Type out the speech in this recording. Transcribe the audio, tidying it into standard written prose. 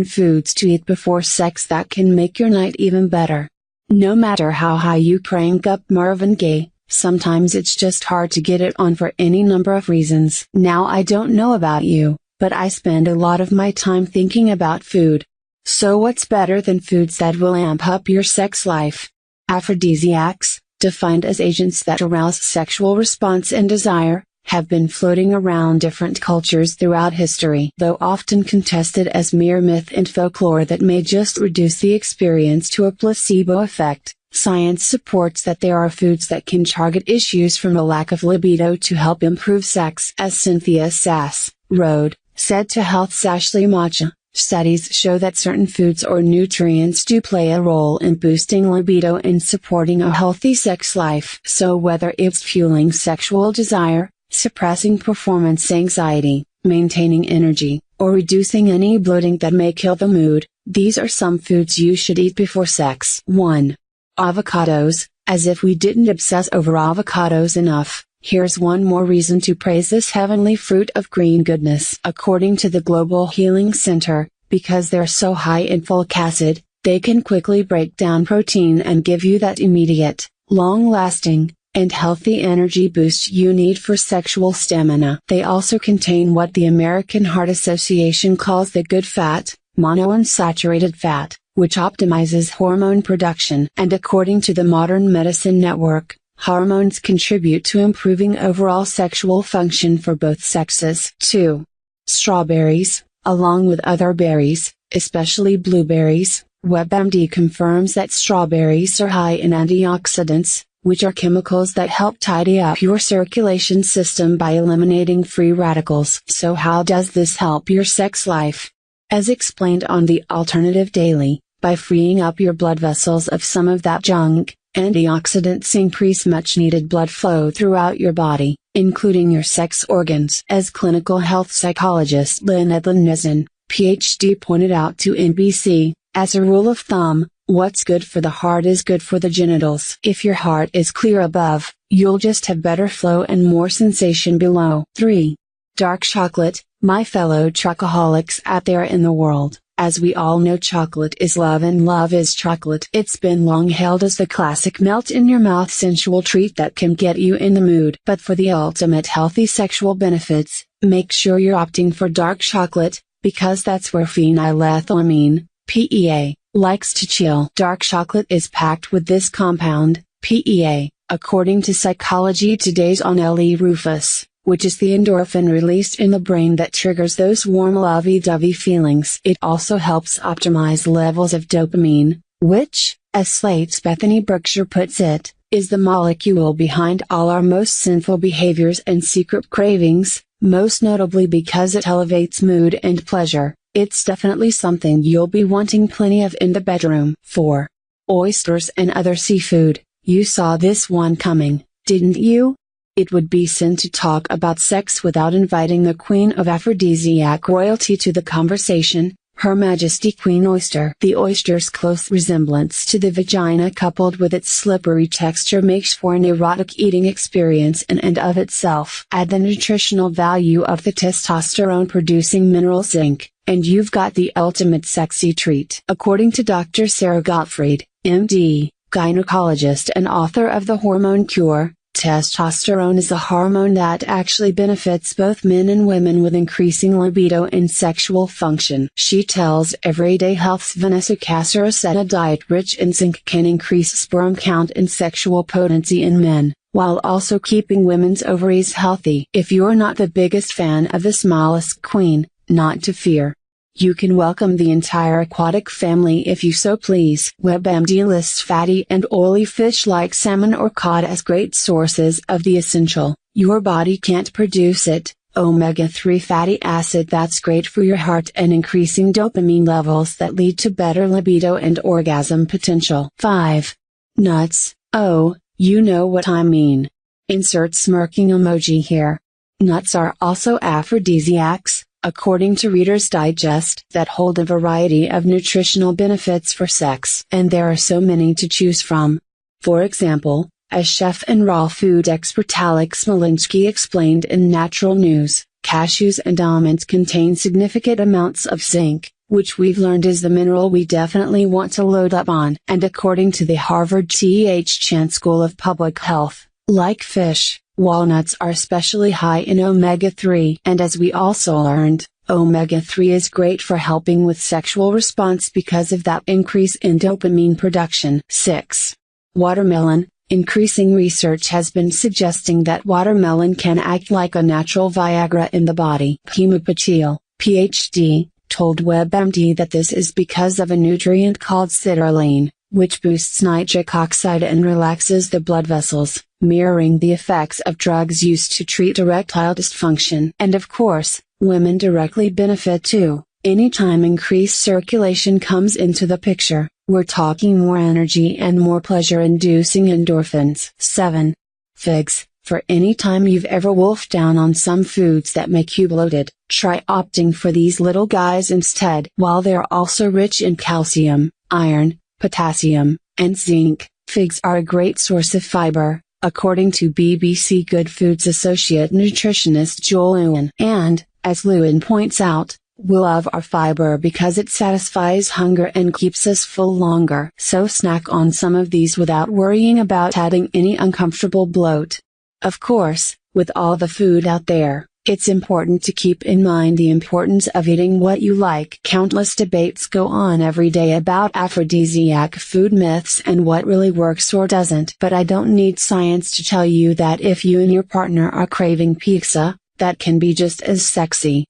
foods to eat before sex that can make your night even better. No matter how high you crank up Marvin Gaye, sometimes it's just hard to get it on for any number of reasons. Now I don't know about you, but I spend a lot of my time thinking about food. So what's better than foods that will amp up your sex life? Aphrodisiacs, defined as agents that arouse sexual response and desire, have been floating around different cultures throughout history. Though often contested as mere myth and folklore that may just reduce the experience to a placebo effect, science supports that there are foods that can target issues from a lack of libido to help improve sex. As Cynthia Sass, Rhode, said to Health's Ashley Macha, studies show that certain foods or nutrients do play a role in boosting libido and supporting a healthy sex life. So whether it's fueling sexual desire, suppressing performance anxiety, maintaining energy, or reducing any bloating that may kill the mood, these are some foods you should eat before sex. 1. Avocados. As if we didn't obsess over avocados enough, here's one more reason to praise this heavenly fruit of green goodness. According to the Global Healing Center, because they're so high in folic acid, they can quickly break down protein and give you that immediate, long-lasting, and healthy energy boost you need for sexual stamina. They also contain what the American Heart Association calls the good fat, monounsaturated fat, which optimizes hormone production. And according to the Modern Medicine Network, hormones contribute to improving overall sexual function for both sexes. 2. Strawberries, along with other berries, especially blueberries. WebMD confirms that strawberries are high in antioxidants, which are chemicals that help tidy up your circulation system by eliminating free radicals. So how does this help your sex life? As explained on The Alternative Daily, by freeing up your blood vessels of some of that junk, antioxidants increase much needed blood flow throughout your body, including your sex organs. As clinical health psychologist Lynn Edlin-Nissen, PhD, pointed out to NBC, as a rule of thumb, what's good for the heart is good for the genitals. If your heart is clear above, you'll just have better flow and more sensation below. 3. Dark chocolate. My fellow chocoholics out there in the world, as we all know, chocolate is love and love is chocolate. It's been long held as the classic melt-in-your-mouth sensual treat that can get you in the mood. But for the ultimate healthy sexual benefits, make sure you're opting for dark chocolate, because that's where phenylethylamine, PEA, likes to chill. Dark chocolate is packed with this compound, PEA, according to Psychology Today's Anneli Rufus, which is the endorphin released in the brain that triggers those warm lovey-dovey feelings. It also helps optimize levels of dopamine, which, as Slate's Bethany Berkshire puts it, is the molecule behind all our most sinful behaviors and secret cravings, most notably because it elevates mood and pleasure. It's definitely something you'll be wanting plenty of in the bedroom. 4. Oysters and other seafood. You saw this one coming, didn't you? It would be sin to talk about sex without inviting the queen of aphrodisiac royalty to the conversation, Her Majesty Queen Oyster. The oyster's close resemblance to the vagina coupled with its slippery texture makes for an erotic eating experience in and of itself. Add the nutritional value of the testosterone-producing mineral zinc, and you've got the ultimate sexy treat. According to Dr. Sarah Gottfried, MD, gynecologist and author of The Hormone Cure, testosterone is a hormone that actually benefits both men and women with increasing libido and sexual function. She tells Everyday Health's Vanessa Caceres that a diet rich in zinc can increase sperm count and sexual potency in men, while also keeping women's ovaries healthy. If you're not the biggest fan of this mollusk queen, not to fear. You can welcome the entire aquatic family if you so please. WebMD lists fatty and oily fish like salmon or cod as great sources of the essential, your body can't produce it, omega-3 fatty acid that's great for your heart and increasing dopamine levels that lead to better libido and orgasm potential. 5. Nuts. Oh, you know what I mean. Insert smirking emoji here. Nuts are also aphrodisiacs, according to Reader's Digest, that hold a variety of nutritional benefits for sex. And there are so many to choose from. For example, as chef and raw food expert Alex Malinsky explained in Natural News, cashews and almonds contain significant amounts of zinc, which we've learned is the mineral we definitely want to load up on. And according to the Harvard T.H. Chan School of Public Health, like fish, walnuts are especially high in omega-3. And as we also learned, omega-3 is great for helping with sexual response because of that increase in dopamine production. 6. Watermelon. Increasing research has been suggesting that watermelon can act like a natural Viagra in the body. Hema Patil, PhD, told WebMD that this is because of a nutrient called citrulline, which boosts nitric oxide and relaxes the blood vessels, mirroring the effects of drugs used to treat erectile dysfunction. And of course, women directly benefit too. Anytime increased circulation comes into the picture, we're talking more energy and more pleasure-inducing endorphins. 7. Figs. For any time you've ever wolfed down on some foods that make you bloated, try opting for these little guys instead. While they're also rich in calcium, iron, potassium, and zinc, figs are a great source of fiber, according to BBC Good Foods associate nutritionist Joel Lewin. And, as Lewin points out, we love our fiber because it satisfies hunger and keeps us full longer. So snack on some of these without worrying about adding any uncomfortable bloat. Of course, with all the food out there, it's important to keep in mind the importance of eating what you like. Countless debates go on every day about aphrodisiac food myths and what really works or doesn't. But I don't need science to tell you that if you and your partner are craving pizza, that can be just as sexy.